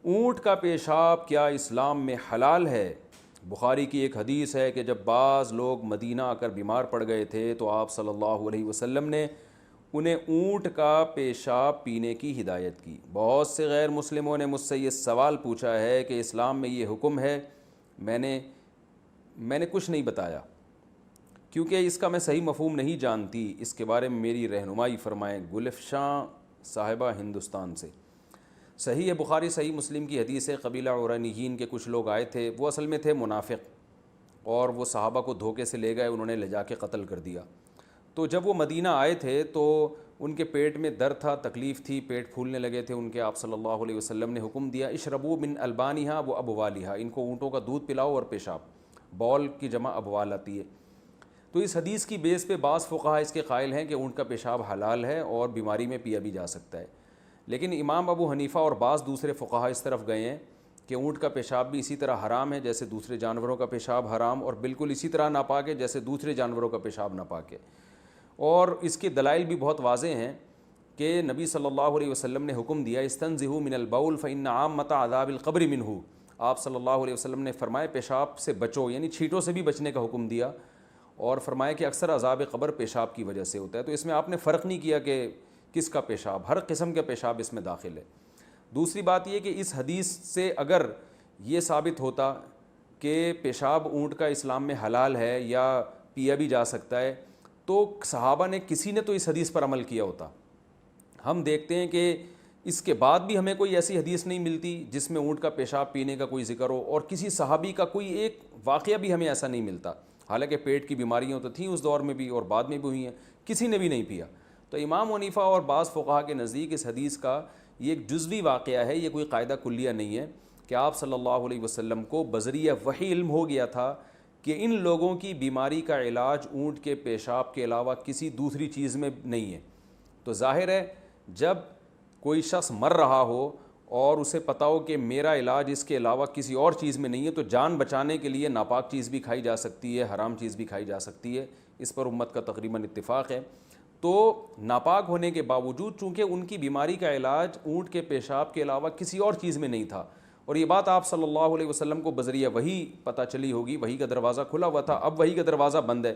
اونٹ کا پیشاب کیا اسلام میں حلال ہے؟ بخاری کی ایک حدیث ہے کہ جب بعض لوگ مدینہ آ کر بیمار پڑ گئے تھے تو آپ صلی اللہ علیہ وسلم نے انہیں اونٹ کا پیشاب پینے کی ہدایت کی۔ بہت سے غیر مسلموں نے مجھ سے یہ سوال پوچھا ہے کہ اسلام میں یہ حکم ہے، میں نے کچھ نہیں بتایا کیونکہ اس کا میں صحیح مفہوم نہیں جانتی، اس کے بارے میں میری رہنمائی فرمائیں۔ گلفشاں صاحبہ ہندوستان سے۔ صحیح ہے، بخاری صحیح مسلم کی حدیث ہے، قبیلہ عرانیین کے کچھ لوگ آئے تھے، وہ اصل میں تھے منافق، اور وہ صحابہ کو دھوکے سے لے گئے، انہوں نے لے جا کے قتل کر دیا۔ تو جب وہ مدینہ آئے تھے تو ان کے پیٹ میں درد تھا، تکلیف تھی، پیٹ پھولنے لگے تھے ان کے، آپ صلی اللہ علیہ وسلم نے حکم دیا اشربوا من البانہا و ابوالہا، ان کو اونٹوں کا دودھ پلاؤ اور پیشاب، بول کی جمع ابوال آتی ہے۔ تو اس حدیث کی بیس پہ بعض فقہا اس کے قائل ہیں کہ اونٹ کا پیشاب حلال ہے اور بیماری میں پیا بھی جا سکتا ہے، لیکن امام ابو حنیفہ اور بعض دوسرے فقہا اس طرف گئے ہیں کہ اونٹ کا پیشاب بھی اسی طرح حرام ہے جیسے دوسرے جانوروں کا پیشاب حرام، اور بالکل اسی طرح ناپاک ہے جیسے دوسرے جانوروں کا پیشاب ناپاک ہے۔ اور اس کے دلائل بھی بہت واضح ہیں کہ نبی صلی اللہ علیہ وسلم نے حکم دیا استنزہوا من البول فإن عامۃ عذاب القبر منہ، آپ صلی اللہ علیہ وسلم نے فرمایا پیشاب سے بچو، یعنی چھینٹوں سے بھی بچنے کا حکم دیا، اور فرمایا کہ اکثر عذاب قبر پیشاب کی وجہ سے ہوتا ہے۔ تو اس میں آپ نے فرق نہیں کیا کہ کس کا پیشاب، ہر قسم کا پیشاب اس میں داخل ہے۔ دوسری بات یہ کہ اس حدیث سے اگر یہ ثابت ہوتا کہ پیشاب اونٹ کا اسلام میں حلال ہے یا پیا بھی جا سکتا ہے تو صحابہ نے کسی نے تو اس حدیث پر عمل کیا ہوتا۔ ہم دیکھتے ہیں کہ اس کے بعد بھی ہمیں کوئی ایسی حدیث نہیں ملتی جس میں اونٹ کا پیشاب پینے کا کوئی ذکر ہو، اور کسی صحابی کا کوئی ایک واقعہ بھی ہمیں ایسا نہیں ملتا، حالانکہ پیٹ کی بیماریاں تو تھیں اس دور میں بھی اور بعد میں بھی ہوئی ہیں، کسی نے بھی نہیں پیا۔ تو امام حنیفہ اور بعض فقہا کے نزدیک اس حدیث کا یہ ایک جزوی واقعہ ہے، یہ کوئی قاعدہ کلیہ نہیں ہے کہ آپ صلی اللہ علیہ وسلم کو بذریعہ وحی علم ہو گیا تھا کہ ان لوگوں کی بیماری کا علاج اونٹ کے پیشاب کے علاوہ کسی دوسری چیز میں نہیں ہے۔ تو ظاہر ہے جب کوئی شخص مر رہا ہو اور اسے پتہ ہو کہ میرا علاج اس کے علاوہ کسی اور چیز میں نہیں ہے تو جان بچانے کے لیے ناپاک چیز بھی کھائی جا سکتی ہے، حرام چیز بھی کھائی جا سکتی ہے، اس پر امت کا تقریباً اتفاق ہے۔ تو ناپاک ہونے کے باوجود چونکہ ان کی بیماری کا علاج اونٹ کے پیشاب کے علاوہ کسی اور چیز میں نہیں تھا، اور یہ بات آپ صلی اللہ علیہ وسلم کو بذریعہ وحی پتہ چلی ہوگی، وحی کا دروازہ کھلا ہوا تھا، اب وحی کا دروازہ بند ہے۔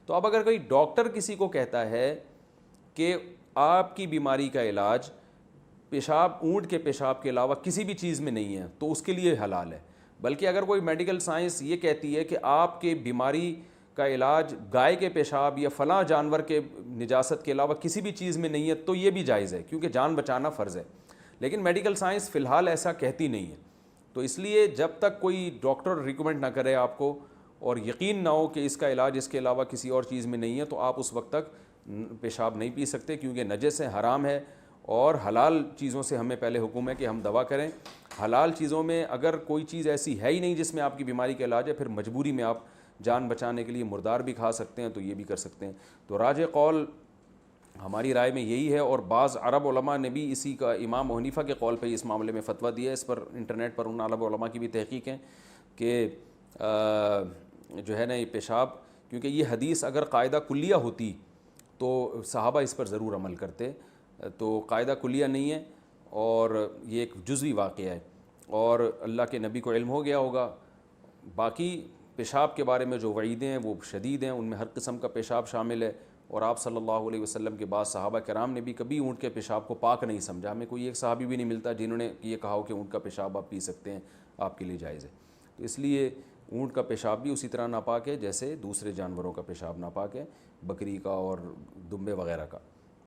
تو اب اگر کوئی ڈاکٹر کسی کو کہتا ہے کہ آپ کی بیماری کا علاج پیشاب اونٹ کے پیشاب کے علاوہ کسی بھی چیز میں نہیں ہے تو اس کے لیے حلال ہے، بلکہ اگر کوئی میڈیکل سائنس یہ کہتی ہے کہ آپ کے بیماری کا علاج گائے کے پیشاب یا فلاں جانور کے نجاست کے علاوہ کسی بھی چیز میں نہیں ہے تو یہ بھی جائز ہے، کیونکہ جان بچانا فرض ہے، لیکن میڈیکل سائنس فی الحال ایسا کہتی نہیں ہے۔ تو اس لیے جب تک کوئی ڈاکٹر ریکمنڈ نہ کرے آپ کو اور یقین نہ ہو کہ اس کا علاج اس کے علاوہ کسی اور چیز میں نہیں ہے تو آپ اس وقت تک پیشاب نہیں پی سکتے، کیونکہ نجس ہے، حرام ہے، اور حلال چیزوں سے ہمیں پہلے حکم ہے کہ ہم دوا کریں۔ حلال چیزوں میں اگر کوئی چیز ایسی ہے ہی نہیں جس میں آپ کی بیماری کا علاج ہے، پھر مجبوری میں آپ جان بچانے کے لیے مردار بھی کھا سکتے ہیں، تو یہ بھی کر سکتے ہیں۔ تو راجح قول ہماری رائے میں یہی ہے، اور بعض عرب علماء نے بھی اسی کا امام حنیفہ کے قول پہ اس معاملے میں فتویٰ دیا ہے، اس پر انٹرنیٹ پر ان عرب علماء کی بھی تحقیق ہے کہ جو ہے نا یہ پیشاب، کیونکہ یہ حدیث اگر قاعدہ کلیہ ہوتی تو صحابہ اس پر ضرور عمل کرتے، تو قاعدہ کلیہ نہیں ہے اور یہ ایک جزوی واقعہ ہے، اور اللہ کے نبی کو علم ہو گیا ہوگا۔ باقی پیشاب کے بارے میں جو وعیدیں ہیں وہ شدید ہیں، ان میں ہر قسم کا پیشاب شامل ہے، اور آپ صلی اللہ علیہ وسلم کے بعد صحابہ کرام نے بھی کبھی اونٹ کے پیشاب کو پاک نہیں سمجھا، ہمیں کوئی ایک صحابی بھی نہیں ملتا جنہوں نے یہ کہا ہو کہ اونٹ کا پیشاب آپ پی سکتے ہیں، آپ کے لیے جائز ہے۔ تو اس لیے اونٹ کا پیشاب بھی اسی طرح ناپاک ہے جیسے دوسرے جانوروں کا پیشاب ناپاک ہے، بکری کا اور دمبے وغیرہ کا۔